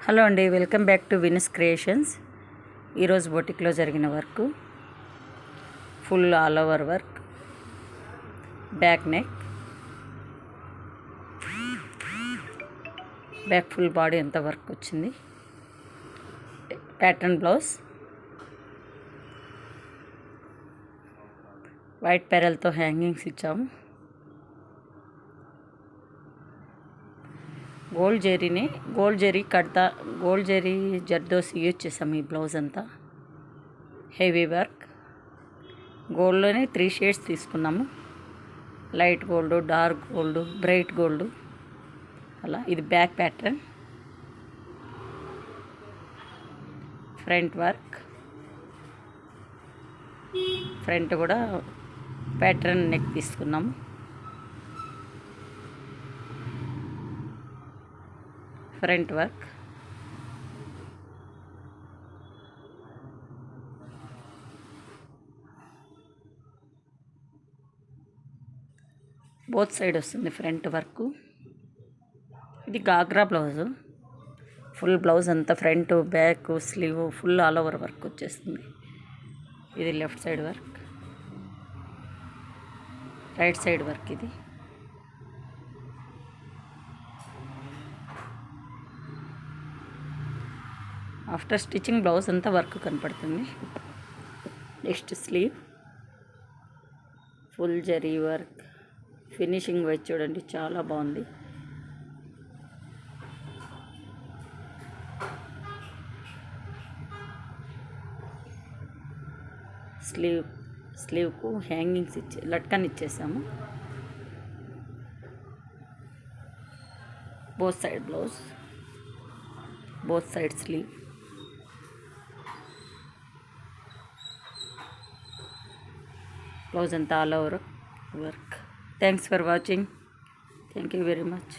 Hello అండి, welcome back to Venus creations. ఈరోజు బొటిక్లో జరిగిన work full all over work, back neck, back full body అంతా work వచ్చింది. Pattern blouse, white పెరల్తో hangings ఇచ్చాము. Gold zari zardozi use చేసాము. ఈ బ్లౌజ్ అంతా హెవీ వర్క్. గోల్డ్లోనే 3 షేడ్స్ తీసుకున్నాము. Light gold, dark gold, bright gold, అలా. ఇది back pattern. Front work, front కూడా ప్యాటర్న్ నెక్ తీసుకున్నాము. ఫ్రంట్ వర్క్, బోత్ సైడ్ వస్తుంది ఫ్రంట్ వర్క్. ఇది గాగ్రా బ్లౌజు. ఫుల్ బ్లౌజ్ అంతా front, back, sleeve full all over work వచ్చేస్తుంది. ఇది left side work, right side work. ఇది ఆఫ్టర్ స్టిచ్చింగ్ బ్లౌజ్ అంతా work కనపడుతుంది. Next sleeve, full zari work. Finishing wise చూడండి, చాలా బాగుంది. స్లీవ్కు హ్యాంగింగ్స్ లట్కన్ ఇచ్చేసాము. Both side blouse, both side sleeve. Blouse అంతా all over work. Thanks for watching. Thank you very much.